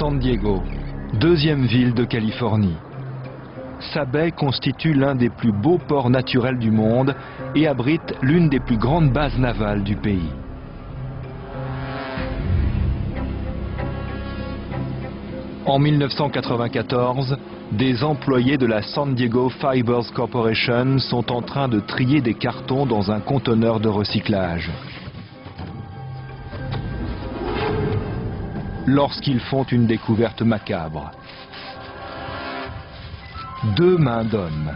San Diego, deuxième ville de Californie. Sa baie constitue l'un des plus beaux ports naturels du monde et abrite l'une des plus grandes bases navales du pays. En 1994, des employés de la San Diego Fibers Corporation sont en train de trier des cartons dans un conteneur de recyclage. Lorsqu'ils font une découverte macabre. Deux mains d'hommes.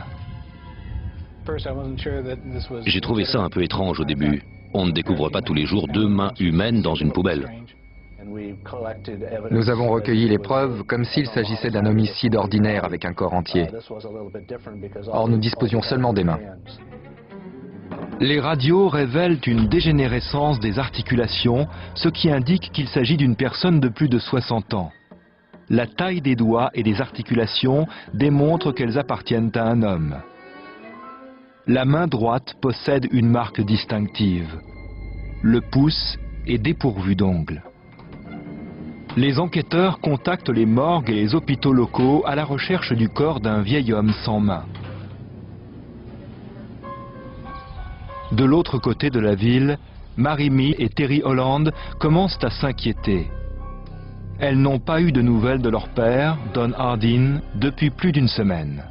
J'ai trouvé ça un peu étrange au début. On ne découvre pas tous les jours deux mains humaines dans une poubelle. Nous avons recueilli les preuves comme s'il s'agissait d'un homicide ordinaire avec un corps entier. Or, nous disposions seulement des mains. Les radios révèlent une dégénérescence des articulations, ce qui indique qu'il s'agit d'une personne de plus de 60 ans. La taille des doigts et des articulations démontre qu'elles appartiennent à un homme. La main droite possède une marque distinctive. Le pouce est dépourvu d'ongles. Les enquêteurs contactent les morgues et les hôpitaux locaux à la recherche du corps d'un vieil homme sans main. De l'autre côté de la ville, Mary Mead et Terry Holland commencent à s'inquiéter. Elles n'ont pas eu de nouvelles de leur père, Don Hardin, depuis plus d'une semaine.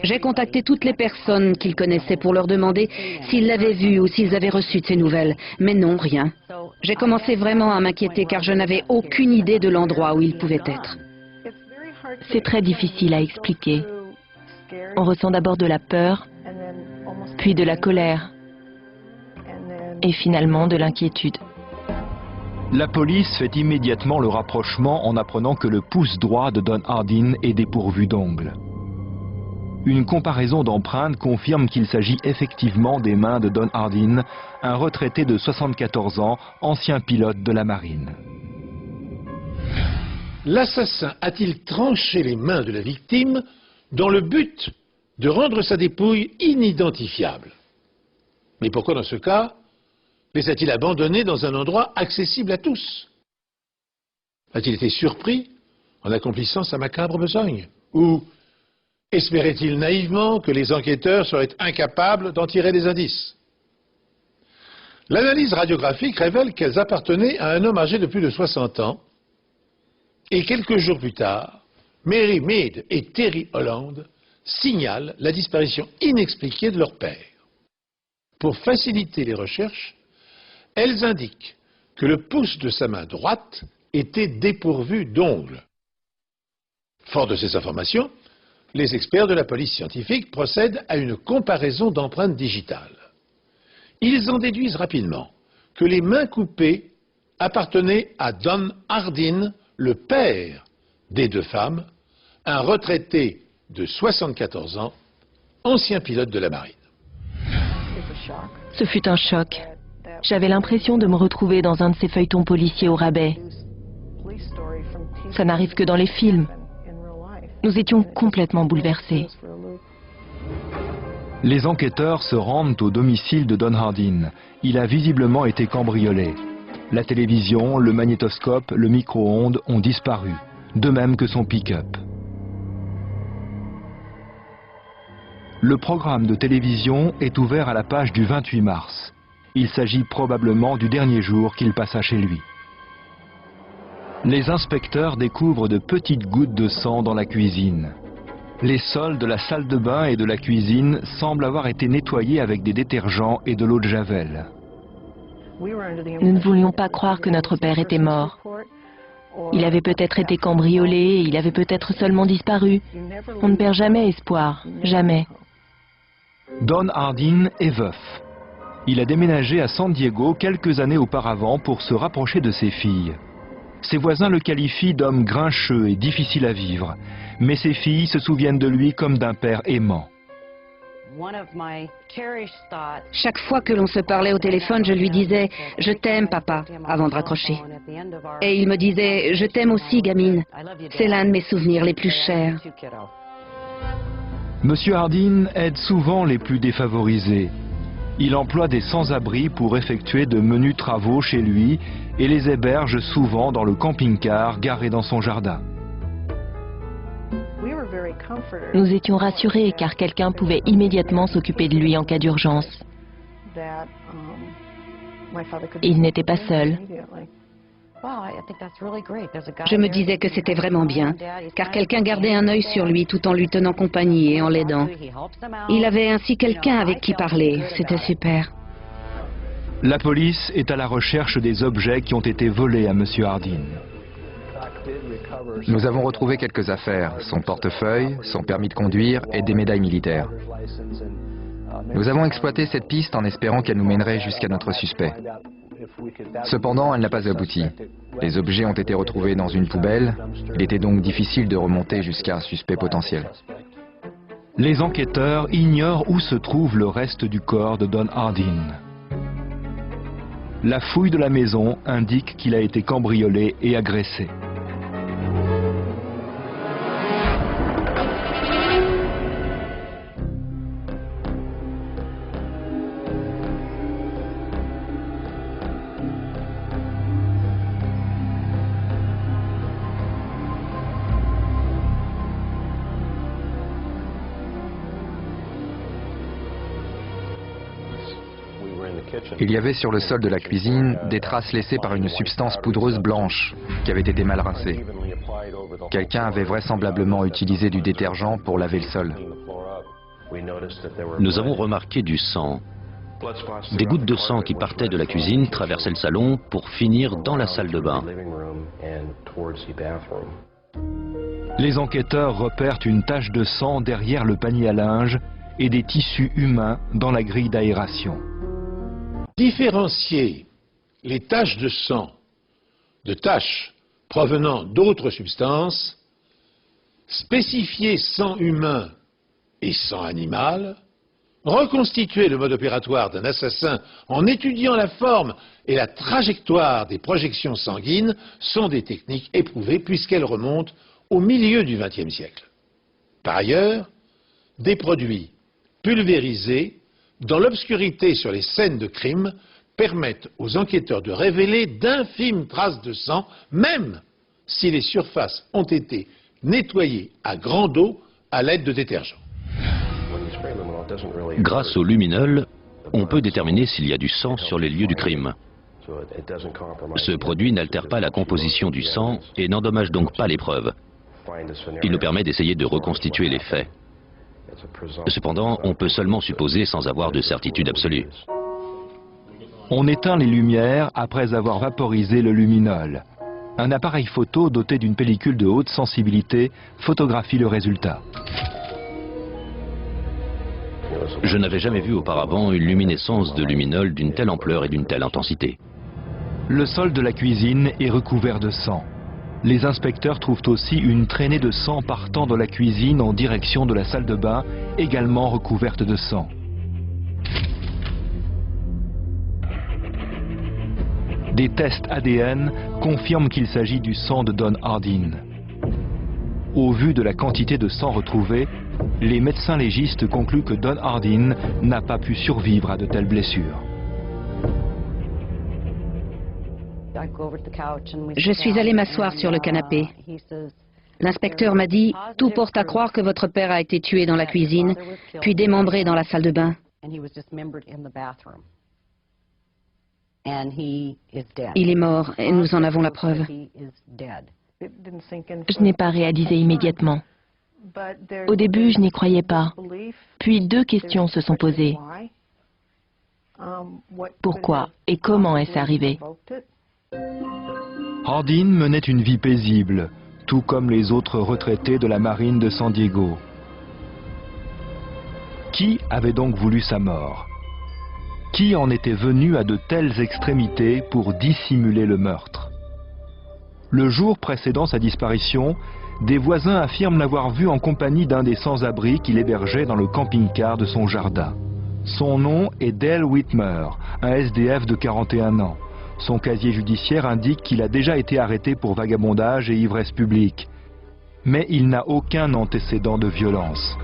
J'ai contacté toutes les personnes qu'ils connaissaient pour leur demander s'ils l'avaient vu ou s'ils avaient reçu de ces nouvelles. Mais non, rien. J'ai commencé vraiment à m'inquiéter car je n'avais aucune idée de l'endroit où il pouvait être. C'est très difficile à expliquer. On ressent d'abord de la peur, puis de la colère, et finalement de l'inquiétude. La police fait immédiatement le rapprochement en apprenant que le pouce droit de Don Hardin est dépourvu d'ongles. Une comparaison d'empreintes confirme qu'il s'agit effectivement des mains de Don Hardin, un retraité de 74 ans, ancien pilote de la marine. L'assassin a-t-il tranché les mains de la victime dans le but de rendre sa dépouille inidentifiable? Mais pourquoi dans ce cas les a-t-il abandonnés dans un endroit accessible à tous? A-t-il été surpris en accomplissant sa macabre besogne? Ou espérait-il naïvement que les enquêteurs seraient incapables d'en tirer des indices? L'analyse radiographique révèle qu'elles appartenaient à un homme âgé de plus de 60 ans, et quelques jours plus tard, Mary Mead et Terry Holland signalent la disparition inexpliquée de leur père. Pour faciliter les recherches, elles indiquent que le pouce de sa main droite était dépourvu d'ongles. Fort de ces informations, les experts de la police scientifique procèdent à une comparaison d'empreintes digitales. Ils en déduisent rapidement que les mains coupées appartenaient à Don Hardin, le père des deux femmes, un retraité de 74 ans, ancien pilote de la marine. Ce fut un choc. J'avais l'impression de me retrouver dans un de ces feuilletons policiers au rabais. Ça n'arrive que dans les films. Nous étions complètement bouleversés. Les enquêteurs se rendent au domicile de Don Hardin. Il a visiblement été cambriolé. La télévision, le magnétoscope, le micro-ondes ont disparu, de même que son pick-up. Le programme de télévision est ouvert à la page du 28 mars. Il s'agit probablement du dernier jour qu'il passa chez lui. Les inspecteurs découvrent de petites gouttes de sang dans la cuisine. Les sols de la salle de bain et de la cuisine semblent avoir été nettoyés avec des détergents et de l'eau de javel. Nous ne voulions pas croire que notre père était mort. Il avait peut-être été cambriolé, il avait peut-être seulement disparu. On ne perd jamais espoir, jamais. Don Hardin est veuf. Il a déménagé à San Diego quelques années auparavant pour se rapprocher de ses filles. Ses voisins le qualifient d'homme grincheux et difficile à vivre, mais ses filles se souviennent de lui comme d'un père aimant. Chaque fois que l'on se parlait au téléphone, je lui disais « Je t'aime, papa », avant de raccrocher. Et il me disait « Je t'aime aussi, gamine. C'est l'un de mes souvenirs les plus chers. » Monsieur Hardin aide souvent les plus défavorisés. Il emploie des sans-abri pour effectuer de menus travaux chez lui et les héberge souvent dans le camping-car garé dans son jardin. Nous étions rassurés car quelqu'un pouvait immédiatement s'occuper de lui en cas d'urgence. Il n'était pas seul. Je me disais que c'était vraiment bien, car quelqu'un gardait un œil sur lui tout en lui tenant compagnie et en l'aidant. Il avait ainsi quelqu'un avec qui parler, c'était super. La police est à la recherche des objets qui ont été volés à M. Hardin. Nous avons retrouvé quelques affaires, son portefeuille, son permis de conduire et des médailles militaires. Nous avons exploité cette piste en espérant qu'elle nous mènerait jusqu'à notre suspect. Cependant, elle n'a pas abouti. Les objets ont été retrouvés dans une poubelle. Il était donc difficile de remonter jusqu'à un suspect potentiel. Les enquêteurs ignorent où se trouve le reste du corps de Don Hardin. La fouille de la maison indique qu'il a été cambriolé et agressé. Il y avait sur le sol de la cuisine des traces laissées par une substance poudreuse blanche qui avait été mal rincée. Quelqu'un avait vraisemblablement utilisé du détergent pour laver le sol. Nous avons remarqué du sang. Des gouttes de sang qui partaient de la cuisine traversaient le salon pour finir dans la salle de bain. Les enquêteurs repèrent une tache de sang derrière le panier à linge et des tissus humains dans la grille d'aération. Différencier les taches de sang de taches provenant d'autres substances, spécifier sang humain et sang animal, reconstituer le mode opératoire d'un assassin en étudiant la forme et la trajectoire des projections sanguines sont des techniques éprouvées puisqu'elles remontent au milieu du XXe siècle. Par ailleurs, des produits pulvérisés dans l'obscurité sur les scènes de crime permettent aux enquêteurs de révéler d'infimes traces de sang, même si les surfaces ont été nettoyées à grande eau à l'aide de détergents. Grâce au luminol, on peut déterminer s'il y a du sang sur les lieux du crime. Ce produit n'altère pas la composition du sang et n'endommage donc pas les preuves. Il nous permet d'essayer de reconstituer les faits. Cependant, on peut seulement supposer sans avoir de certitude absolue. On éteint les lumières après avoir vaporisé le luminol. Un appareil photo doté d'une pellicule de haute sensibilité photographie le résultat. Je n'avais jamais vu auparavant une luminescence de luminol d'une telle ampleur et d'une telle intensité. Le sol de la cuisine est recouvert de sang. Les inspecteurs trouvent aussi une traînée de sang partant de la cuisine en direction de la salle de bain, également recouverte de sang. Des tests ADN confirment qu'il s'agit du sang de Don Hardin. Au vu de la quantité de sang retrouvé, les médecins légistes concluent que Don Hardin n'a pas pu survivre à de telles blessures. Je suis allée m'asseoir sur le canapé. L'inspecteur m'a dit « Tout porte à croire que votre père a été tué dans la cuisine, puis démembré dans la salle de bain. Il est mort et nous en avons la preuve. » Je n'ai pas réalisé immédiatement. Au début, je n'y croyais pas. Puis deux questions se sont posées. Pourquoi et comment est-ce arrivé ? Hardin menait une vie paisible, tout comme les autres retraités de la marine de San Diego. Qui avait donc voulu sa mort? Qui en était venu à de telles extrémités pour dissimuler le meurtre? Le jour précédant sa disparition, des voisins affirment l'avoir vu en compagnie d'un des sans-abri qu'il hébergeait dans le camping-car de son jardin. Son nom est Dale Whitmer, un SDF de 41 ans. Son casier judiciaire indique qu'il a déjà été arrêté pour vagabondage et ivresse publique. Mais il n'a aucun antécédent de violence.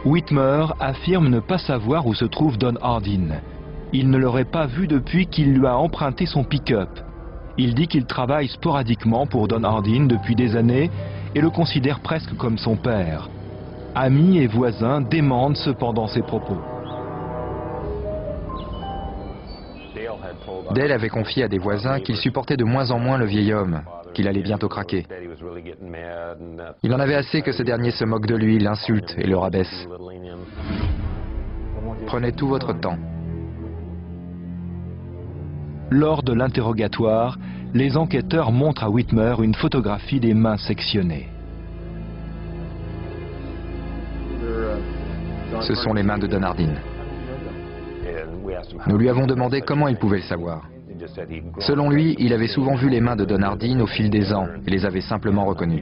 Whitmer affirme ne pas savoir où se trouve Don Hardin. Il ne l'aurait pas vu depuis qu'il lui a emprunté son pick-up. Il dit qu'il travaille sporadiquement pour Don Hardin depuis des années et le considère presque comme son père. Amis et voisins démentent cependant ses propos. Dale avait confié à des voisins qu'il supportait de moins en moins le vieil homme, qu'il allait bientôt craquer. Il en avait assez que ce dernier se moque de lui, l'insulte et le rabaisse. Prenez tout votre temps. Lors de l'interrogatoire, les enquêteurs montrent à Whitmer une photographie des mains sectionnées. Ce sont les mains de Don Hardin. Nous lui avons demandé comment il pouvait le savoir. Selon lui, il avait souvent vu les mains de Don Hardin au fil des ans et les avait simplement reconnues.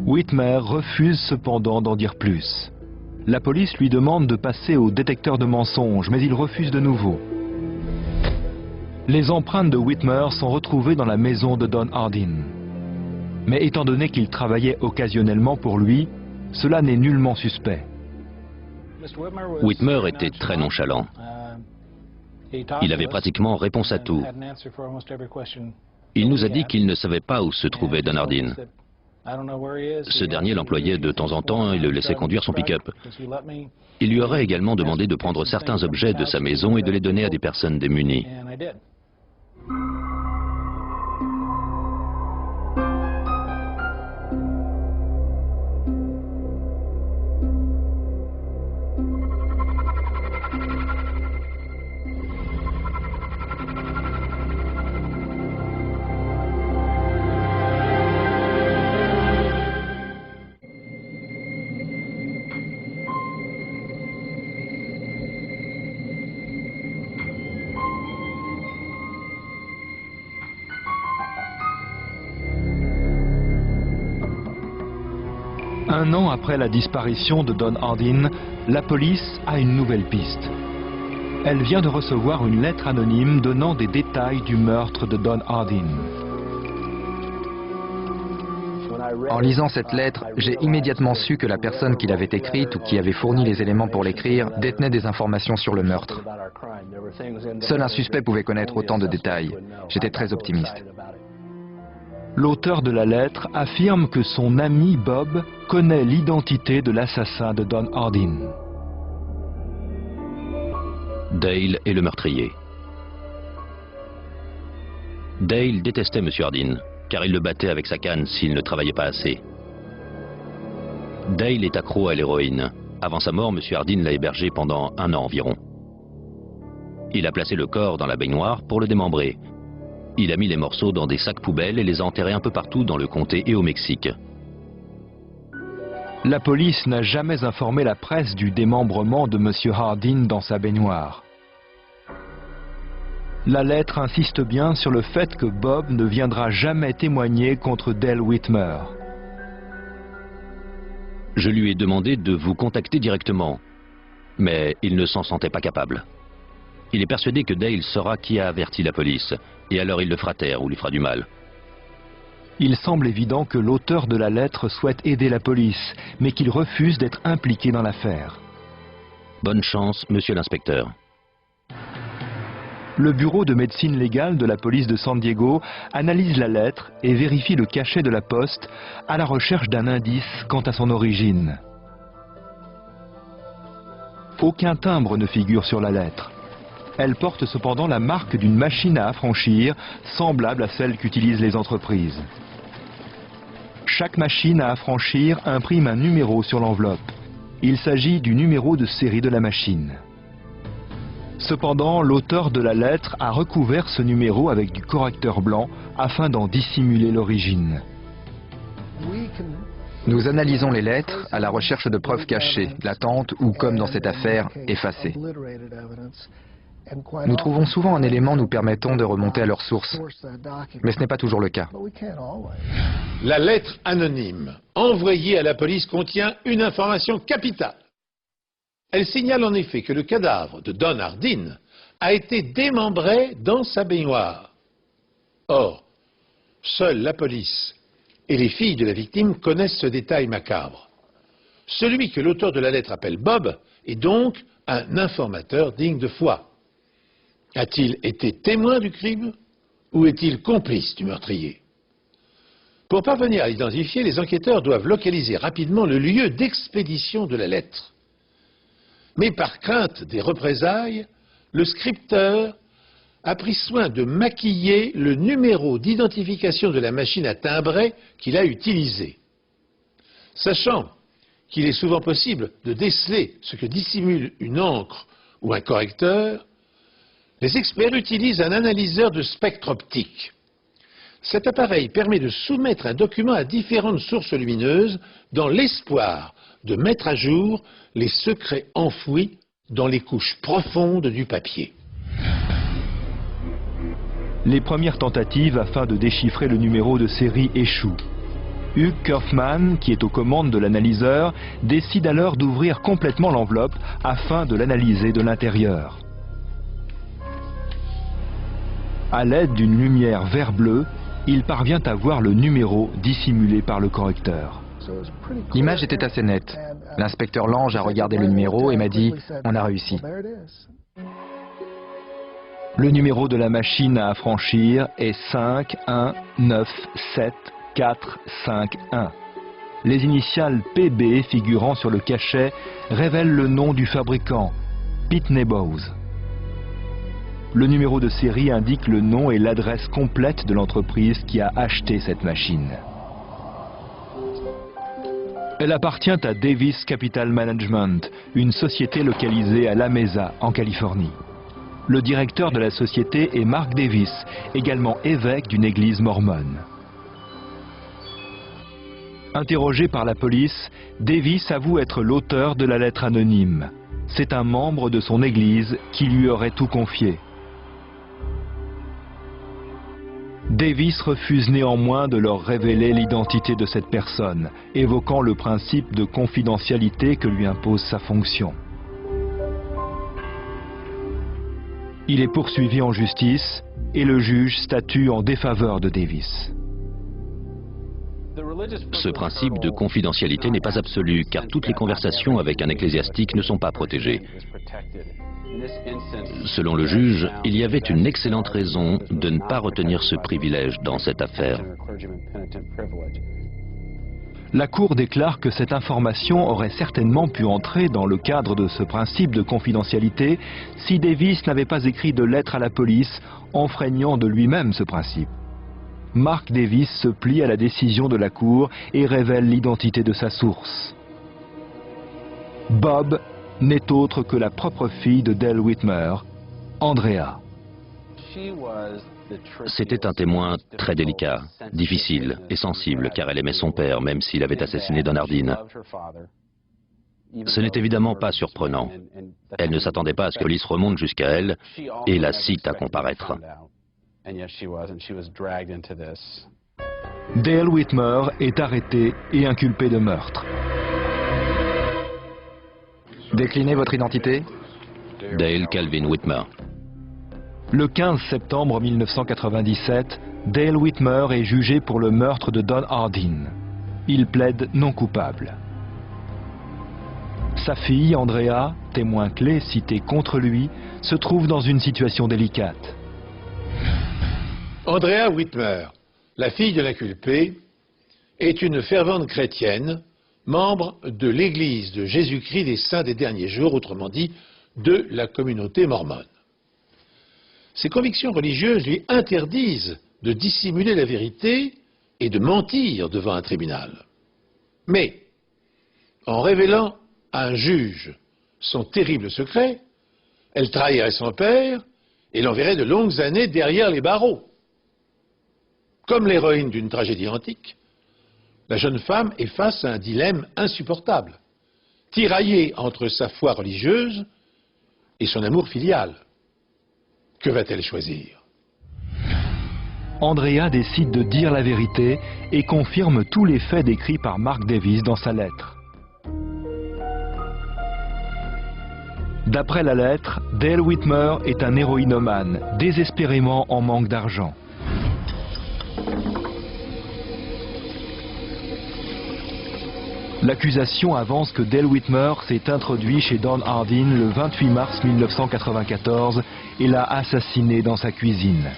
Whitmer refuse cependant d'en dire plus. La police lui demande de passer au détecteur de mensonges, mais il refuse de nouveau. Les empreintes de Whitmer sont retrouvées dans la maison de Don Hardin. Mais étant donné qu'il travaillait occasionnellement pour lui, cela n'est nullement suspect. Whitmer était très nonchalant. Il avait pratiquement réponse à tout. Il nous a dit qu'il ne savait pas où se trouvait Don Hardin. Ce dernier l'employait de temps en temps et le laissait conduire son pick-up. Il lui aurait également demandé de prendre certains objets de sa maison et de les donner à des personnes démunies. Un an après la disparition de Don Hardin, la police a une nouvelle piste. Elle vient de recevoir une lettre anonyme donnant des détails du meurtre de Don Hardin. En lisant cette lettre, j'ai immédiatement su que la personne qui l'avait écrite ou qui avait fourni les éléments pour l'écrire détenait des informations sur le meurtre. Seul un suspect pouvait connaître autant de détails. J'étais très optimiste. L'auteur de la lettre affirme que son ami Bob connaît l'identité de l'assassin de Don Hardin. Dale est le meurtrier. Dale détestait M. Hardin, car il le battait avec sa canne s'il ne travaillait pas assez. Dale est accro à l'héroïne. Avant sa mort, M. Hardin l'a hébergé pendant 1 an environ. Il a placé le corps dans la baignoire pour le démembrer. Il a mis les morceaux dans des sacs poubelles et les a enterrés un peu partout dans le comté et au Mexique. La police n'a jamais informé la presse du démembrement de M. Hardin dans sa baignoire. La lettre insiste bien sur le fait que Bob ne viendra jamais témoigner contre Dale Whitmer. Je lui ai demandé de vous contacter directement, mais il ne s'en sentait pas capable. Il est persuadé que Dale saura qui a averti la police, et alors il le fera taire ou lui fera du mal. Il semble évident que l'auteur de la lettre souhaite aider la police, mais qu'il refuse d'être impliqué dans l'affaire. Bonne chance, monsieur l'inspecteur. Le bureau de médecine légale de la police de San Diego analyse la lettre et vérifie le cachet de la poste à la recherche d'un indice quant à son origine. Aucun timbre ne figure sur la lettre. Elle porte cependant la marque d'une machine à affranchir, semblable à celle qu'utilisent les entreprises. Chaque machine à affranchir imprime un numéro sur l'enveloppe. Il s'agit du numéro de série de la machine. Cependant, l'auteur de la lettre a recouvert ce numéro avec du correcteur blanc afin d'en dissimuler l'origine. Nous analysons les lettres à la recherche de preuves cachées, latentes ou, comme dans cette affaire, effacées. Nous trouvons souvent un élément nous permettant de remonter à leur source, mais ce n'est pas toujours le cas. La lettre anonyme envoyée à la police contient une information capitale. Elle signale en effet que le cadavre de Don Hardin a été démembré dans sa baignoire. Or, seule la police et les filles de la victime connaissent ce détail macabre. Celui que l'auteur de la lettre appelle Bob est donc un informateur digne de foi. A-t-il été témoin du crime ou est-il complice du meurtrier? Pour parvenir à l'identifier, les enquêteurs doivent localiser rapidement le lieu d'expédition de la lettre. Mais par crainte des représailles, le scripteur a pris soin de maquiller le numéro d'identification de la machine à timbrer qu'il a utilisée. Sachant qu'il est souvent possible de déceler ce que dissimule une encre ou un correcteur, les experts utilisent un analyseur de spectre optique. Cet appareil permet de soumettre un document à différentes sources lumineuses dans l'espoir de mettre à jour les secrets enfouis dans les couches profondes du papier. Les premières tentatives afin de déchiffrer le numéro de série échouent. Hugh Kaufman, qui est aux commandes de l'analyseur, décide alors d'ouvrir complètement l'enveloppe afin de l'analyser de l'intérieur. À l'aide d'une lumière vert-bleu, il parvient à voir le numéro dissimulé par le correcteur. L'image était assez nette. L'inspecteur Lange a regardé le numéro et m'a dit « On a réussi ». Le numéro de la machine à affranchir est 5197451. Les initiales PB figurant sur le cachet révèlent le nom du fabricant, Pitney Bowes. Le numéro de série indique le nom et l'adresse complète de l'entreprise qui a acheté cette machine. Elle appartient à Davis Capital Management, une société localisée à La Mesa, en Californie. Le directeur de la société est Mark Davis, également évêque d'une église mormone. Interrogé par la police, Davis avoue être l'auteur de la lettre anonyme. C'est un membre de son église qui lui aurait tout confié. Davis refuse néanmoins de leur révéler l'identité de cette personne, évoquant le principe de confidentialité que lui impose sa fonction. Il est poursuivi en justice et le juge statue en défaveur de Davis. Ce principe de confidentialité n'est pas absolu, car toutes les conversations avec un ecclésiastique ne sont pas protégées. Selon le juge, il y avait une excellente raison de ne pas retenir ce privilège dans cette affaire. La Cour déclare que cette information aurait certainement pu entrer dans le cadre de ce principe de confidentialité si Davis n'avait pas écrit de lettre à la police enfreignant de lui-même ce principe. Mark Davis se plie à la décision de la Cour et révèle l'identité de sa source. Bob n'est autre que la propre fille de Dale Whitmer, Andrea. C'était un témoin très délicat, difficile et sensible, car elle aimait son père, même s'il avait assassiné Don Hardin. Ce n'est évidemment pas surprenant. Elle ne s'attendait pas à ce que la police remonte jusqu'à elle et la cite à comparaître. Dale Whitmer est arrêté et inculpé de meurtre. Déclinez votre identité. Dale Calvin Whitmer. Le 15 septembre 1997, Dale Whitmer est jugé pour le meurtre de Don Hardin. Il plaide non coupable. Sa fille, Andrea, témoin clé citée contre lui, se trouve dans une situation délicate. Andrea Whitmer, la fille de l'inculpé, est une fervente chrétienne, membre de l'Église de Jésus-Christ des Saints des Derniers Jours, autrement dit, de la communauté mormone. Ses convictions religieuses lui interdisent de dissimuler la vérité et de mentir devant un tribunal. Mais, en révélant à un juge son terrible secret, elle trahirait son père et l'enverrait de longues années derrière les barreaux. Comme l'héroïne d'une tragédie antique, la jeune femme est face à un dilemme insupportable, tiraillée entre sa foi religieuse et son amour filial. Que va-t-elle choisir? Andrea décide de dire la vérité et confirme tous les faits décrits par Mark Davis dans sa lettre. D'après la lettre, Dale Whitmer est un héroïnomane, désespérément en manque d'argent. L'accusation avance que Dale Whitmer s'est introduit chez Don Hardin le 28 mars 1994 et l'a assassiné dans sa cuisine.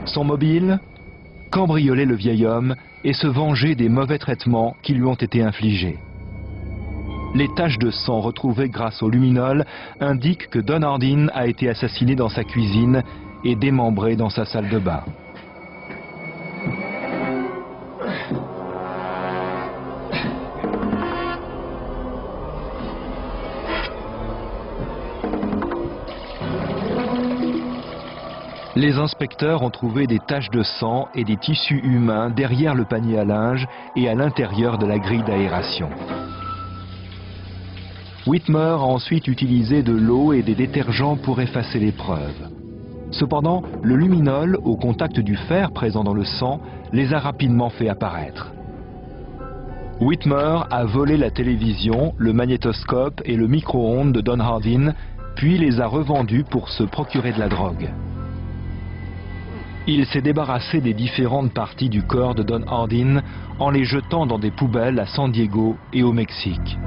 Son mobile ? Cambrioler le vieil homme et se venger des mauvais traitements qui lui ont été infligés. Les taches de sang retrouvées grâce au luminol indiquent que Don Hardin a été assassiné dans sa cuisine et démembré dans sa salle de bain. Les inspecteurs ont trouvé des taches de sang et des tissus humains derrière le panier à linge et à l'intérieur de la grille d'aération. Whitmer a ensuite utilisé de l'eau et des détergents pour effacer les preuves. Cependant, le luminol, au contact du fer présent dans le sang, les a rapidement fait apparaître. Whitmer a volé la télévision, le magnétoscope et le micro-ondes de Don Hardin, puis les a revendus pour se procurer de la drogue. Il s'est débarrassé des différentes parties du corps de Don Hardin en les jetant dans des poubelles à San Diego et au Mexique.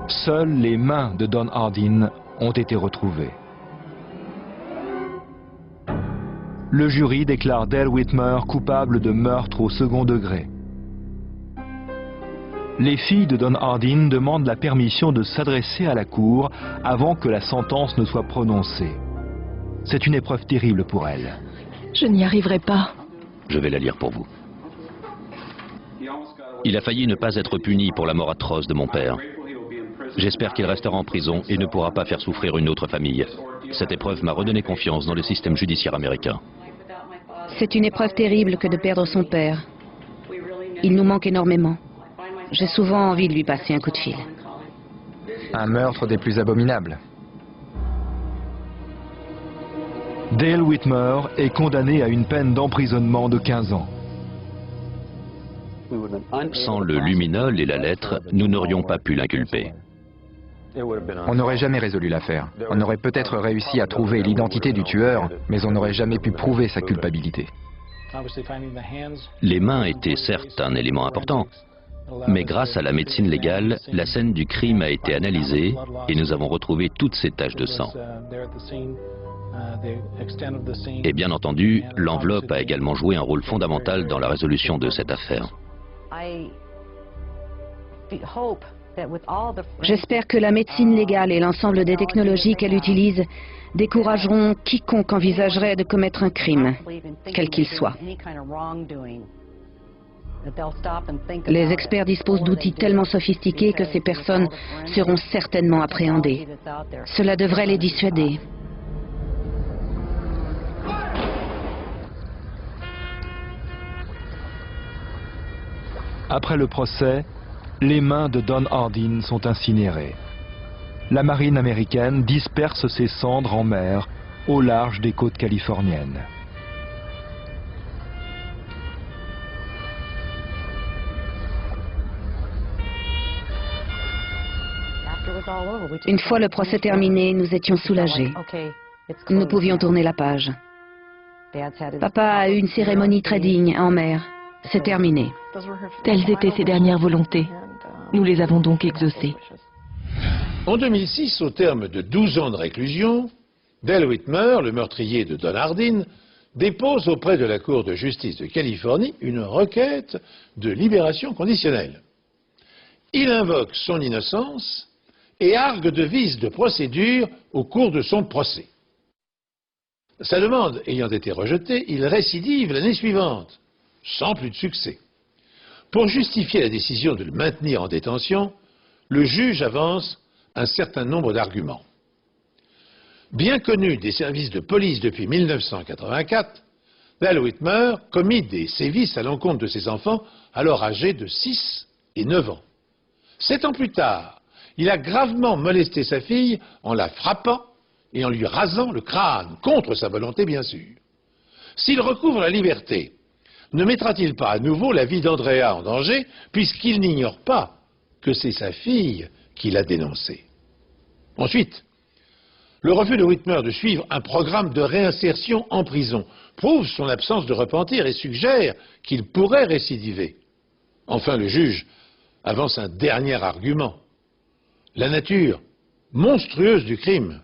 Seules les mains de Don Hardin ont été retrouvées. Le jury déclare Dale Whitmer coupable de meurtre au second degré. Les filles de Don Hardin demandent la permission de s'adresser à la cour avant que la sentence ne soit prononcée. C'est une épreuve terrible pour elles. Je n'y arriverai pas. Je vais la lire pour vous. Il a failli ne pas être puni pour la mort atroce de mon père. J'espère qu'il restera en prison et ne pourra pas faire souffrir une autre famille. Cette épreuve m'a redonné confiance dans le système judiciaire américain. C'est une épreuve terrible que de perdre son père. Il nous manque énormément. J'ai souvent envie de lui passer un coup de fil. Un meurtre des plus abominables. Dale Whitmer est condamné à une peine d'emprisonnement de 15 ans. Sans le luminol et la lettre, nous n'aurions pas pu l'inculper. On n'aurait jamais résolu l'affaire. On aurait peut-être réussi à trouver l'identité du tueur, mais on n'aurait jamais pu prouver sa culpabilité. Les mains étaient certes un élément important, mais grâce à la médecine légale, la scène du crime a été analysée et nous avons retrouvé toutes ces taches de sang. Et bien entendu, l'enveloppe a également joué un rôle fondamental dans la résolution de cette affaire. J'espère que la médecine légale et l'ensemble des technologies qu'elle utilise décourageront quiconque envisagerait de commettre un crime, quel qu'il soit. Les experts disposent d'outils tellement sophistiqués que ces personnes seront certainement appréhendées. Cela devrait les dissuader. Après le procès, les mains de Don Hardin sont incinérées. La marine américaine disperse ses cendres en mer, au large des côtes californiennes. Une fois le procès terminé, nous étions soulagés. Nous pouvions tourner la page. Papa a eu une cérémonie très digne en mer. C'est terminé. Telles étaient ses dernières volontés. Nous les avons donc exaucées. En 2006, au terme de 12 ans de réclusion, Dale Whitmer, le meurtrier de Don Hardin, dépose auprès de la Cour de justice de Californie une requête de libération conditionnelle. Il invoque son innocence et argue de vices de procédure au cours de son procès. Sa demande ayant été rejetée, il récidive l'année suivante, sans plus de succès. Pour justifier la décision de le maintenir en détention, le juge avance un certain nombre d'arguments. Bien connu des services de police depuis 1984, Dale Whitmer commit des sévices à l'encontre de ses enfants, alors âgés de 6 et 9 ans. 7 ans plus tard, il a gravement molesté sa fille en la frappant et en lui rasant le crâne, contre sa volonté bien sûr. S'il recouvre la liberté, ne mettra-t-il pas à nouveau la vie d'Andrea en danger, puisqu'il n'ignore pas que c'est sa fille qui l'a dénoncé? Ensuite, le refus de Whitmer de suivre un programme de réinsertion en prison prouve son absence de repentir et suggère qu'il pourrait récidiver. Enfin, le juge avance un dernier argument. La nature monstrueuse du crime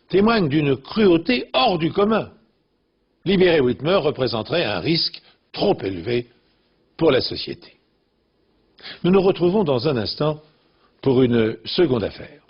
témoigne d'une cruauté hors du commun. Libérer Whitmer représenterait un risque trop élevé pour la société. Nous nous retrouvons dans un instant pour une seconde affaire.